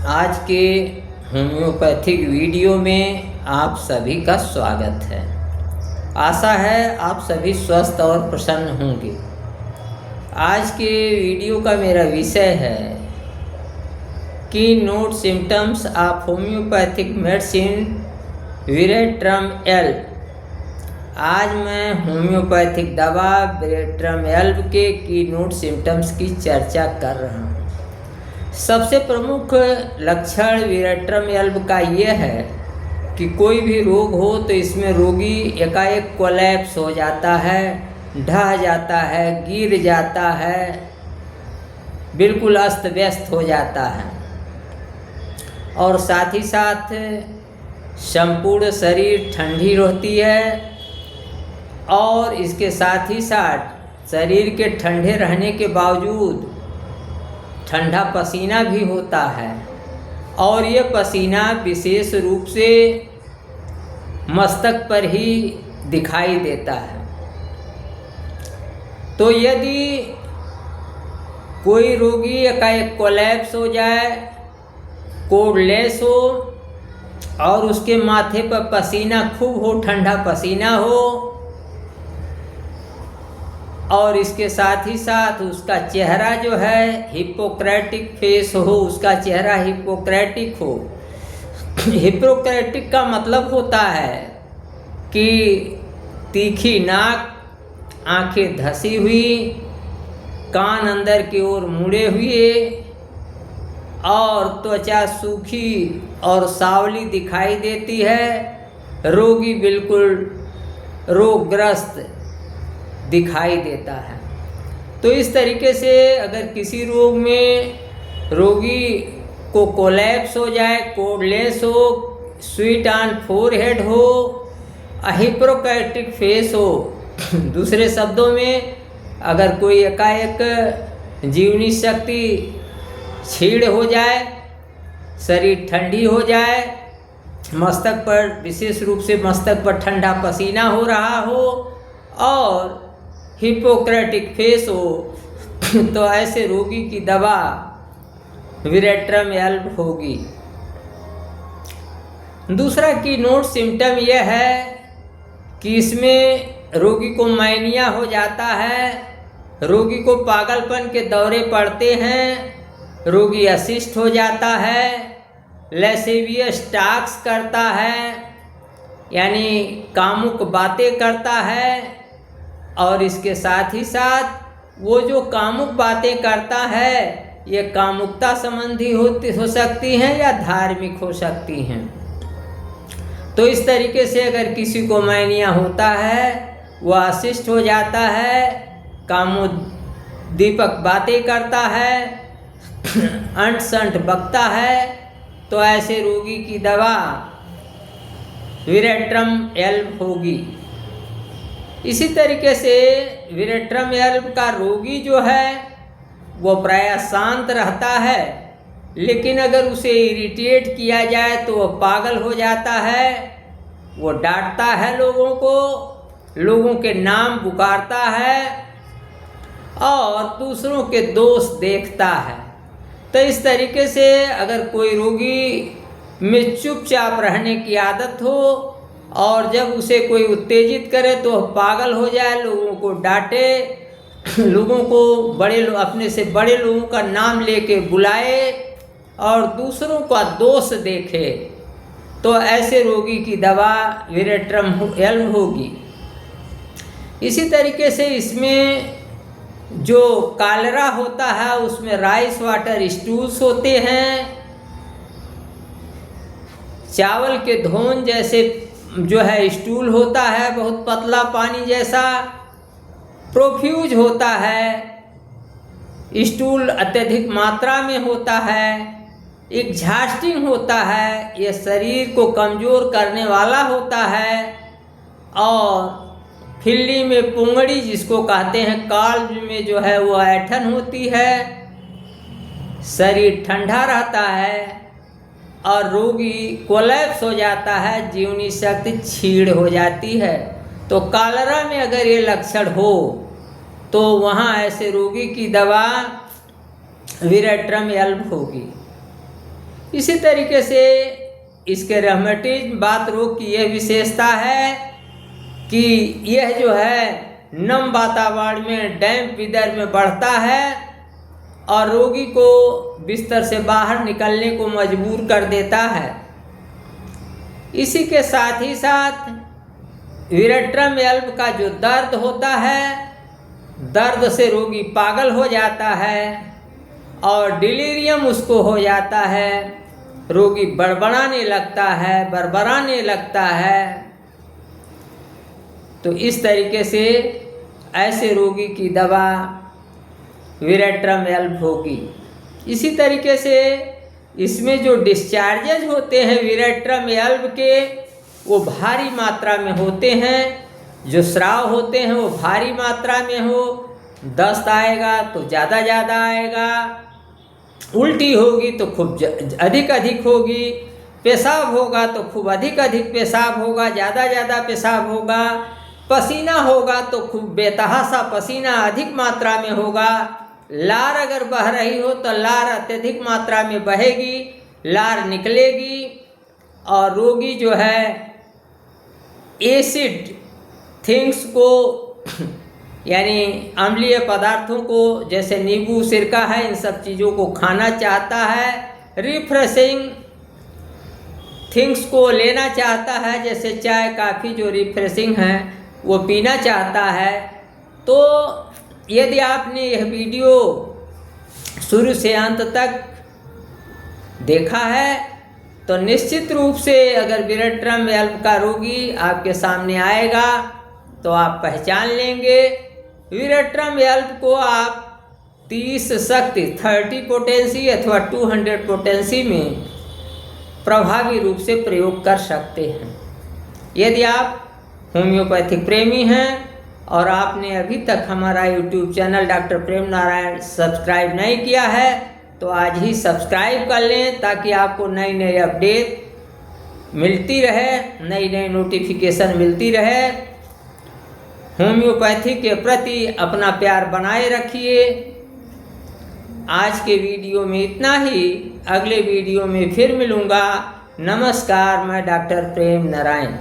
आज के homeopathic video में आप सभी का स्वागत है। आशा है आप सभी स्वस्थ और प्रसन्न होंगे। आज के वीडियो का मेरा विषय है कि note symptoms of homeopathic medicine Veratrum Elbe. आज मैं होम्योपैथिक दवा विरेट्रम एल्ब के की नोट सिम्टम्स की चर्चा कर रहा हूँ। सबसे प्रमुख लक्षण विरेट्रम एल्ब का यह है कि कोई भी रोग हो तो इसमें रोगी एकाएक कोलैप्स हो जाता है, ढह जाता है, गिर जाता है, बिल्कुल अस्त व्यस्त हो जाता है और साथ ही साथ संपूर्ण शरीर ठंडी रहती है और इसके साथ ही साथ शरीर के ठंडे रहने के बावजूद ठंडा पसीना भी होता है और ये पसीना विशेष रूप से मस्तक पर ही दिखाई देता है। तो यदि कोई रोगी एकाएक कोलैप्स हो जाए, कोडलेस हो और उसके माथे पर पसीना खूब हो, ठंडा पसीना हो और इसके साथ ही साथ उसका चेहरा जो है हिपोक्रेटिक फेस हो, उसका चेहरा हिपोक्रेटिक हो। हिपोक्रेटिक का मतलब होता है कि तीखी नाक, आंखें धसी हुई, कान अंदर की ओर मुड़े हुए और त्वचा सूखी और सांवली दिखाई देती है। रोगी बिल्कुल रोगग्रस्त दिखाई देता है। तो इस तरीके से अगर किसी रोग में रोगी को कोलैप्स हो जाए, कोडलेस हो, स्वीट ऑन फोरहेड हो, हिपोक्रेटिक फेस हो, दूसरे शब्दों में अगर कोई एकाएक जीवनी शक्ति क्षीण हो जाए, शरीर ठंडी हो जाए, मस्तक पर विशेष रूप से मस्तक पर ठंडा पसीना हो रहा हो और हिपोक्रेटिक फेस हो, तो ऐसे रोगी की दवा विरेट्रम एल्ब होगी। दूसरा की नोट सिम्टम यह है कि इसमें रोगी को मैनिया हो जाता है, रोगी को पागलपन के दौरे पड़ते हैं, रोगी अशिष्ट हो जाता है, लैसेवियस टॉक्स करता है यानी कामुक बातें करता है और इसके साथ ही साथ वो जो कामुक बातें करता है ये कामुकता संबंधी हो सकती हैं या धार्मिक हो सकती हैं। तो इस तरीके से अगर किसी को मैनिया होता है, वह अशिष्ट हो जाता है, कामोद्दीपक बातें करता है, अंट संट बकता है, तो ऐसे रोगी की दवा विरेट्रम एल्ब होगी। इसी तरीके से विरेट्रम एल्ब का रोगी जो है वो प्रायः शांत रहता है, लेकिन अगर उसे इरिटेट किया जाए तो वह पागल हो जाता है, वो डांटता है लोगों को, लोगों के नाम पुकारता है और दूसरों के दोष देखता है। तो इस तरीके से अगर कोई रोगी में चुपचाप रहने की आदत हो और जब उसे कोई उत्तेजित करे तो वह पागल हो जाए, लोगों को डांटे, लोगों को अपने से बड़े लोगों का नाम लेके बुलाए और दूसरों का दोष देखे, तो ऐसे रोगी की दवा विरेट्रम एल्ब होगी। इसी तरीके से इसमें जो कॉलेरा होता है उसमें राइस वाटर स्टूल्स होते हैं, चावल के धोन जैसे जो है स्टूल होता है, बहुत पतला पानी जैसा, प्रोफ्यूज होता है, स्टूल अत्यधिक मात्रा में होता है, एग्जॉस्टिंग होता है, यह शरीर को कमज़ोर करने वाला होता है और फिल्ली में पुंगड़ी जिसको कहते हैं, काल्व में जो है वो ऐठन होती है, शरीर ठंडा रहता है और रोगी कोलैप्स हो जाता है, जीवनी शक्ति क्षीण हो जाती है। तो कॉलेरा में अगर ये लक्षण हो तो वहाँ ऐसे रोगी की दवा विरेट्रम एल्ब होगी। इसी तरीके से इसके रोमेटिज्म बात रोग की यह विशेषता है कि यह जो है नम वातावरण में डैम्प वेदर में बढ़ता है और रोगी को बिस्तर से बाहर निकलने को मजबूर कर देता है। इसी के साथ ही साथ विरेट्रम एल्ब का जो दर्द होता है, दर्द से रोगी पागल हो जाता है और डिलीरियम उसको हो जाता है, रोगी बड़बड़ाने लगता है, बरबराने लगता है। तो इस तरीके से ऐसे रोगी की दवा विरेट्रम एल्ब होगी। इसी तरीके से इसमें जो डिस्चार्जेज होते हैं विरेट्रम एल्ब के, वो भारी मात्रा में होते हैं। जो स्राव होते हैं वो भारी मात्रा में हो, दस्त आएगा तो ज़्यादा आएगा, उल्टी होगी तो खूब अधिक होगी, पेशाब होगा तो खूब अधिक पेशाब होगा, ज़्यादा पेशाब होगा, पसीना होगा तो खूब बेतहासा पसीना अधिक मात्रा में होगा, लार अगर बह रही हो तो लार अत्यधिक मात्रा में बहेगी, लार निकलेगी और रोगी जो है एसिड थिंग्स को यानी अम्लीय पदार्थों को, जैसे नींबू सिरका है, इन सब चीज़ों को खाना चाहता है। रिफ्रेशिंग थिंग्स को लेना चाहता है, जैसे चाय काफ़ी जो रिफ्रेशिंग है वो पीना चाहता है। तो यदि आपने यह वीडियो शुरू से अंत तक देखा है तो निश्चित रूप से अगर विरेट्रम एल्ब का रोगी आपके सामने आएगा तो आप पहचान लेंगे। विरेट्रम एल्ब को आप 30 शक्ति 30 पोटेंसी अथवा 200 पोटेंसी में प्रभावी रूप से प्रयोग कर सकते हैं। यदि आप होम्योपैथिक प्रेमी हैं और आपने अभी तक हमारा YouTube चैनल डॉक्टर प्रेम नारायण सब्सक्राइब नहीं किया है तो आज ही सब्सक्राइब कर लें, ताकि आपको नई अपडेट मिलती रहे, नई नोटिफिकेशन मिलती रहे। होम्योपैथी के प्रति अपना प्यार बनाए रखिए। आज के वीडियो में इतना ही, अगले वीडियो में फिर मिलूँगा। नमस्कार, मैं डॉक्टर प्रेम नारायण।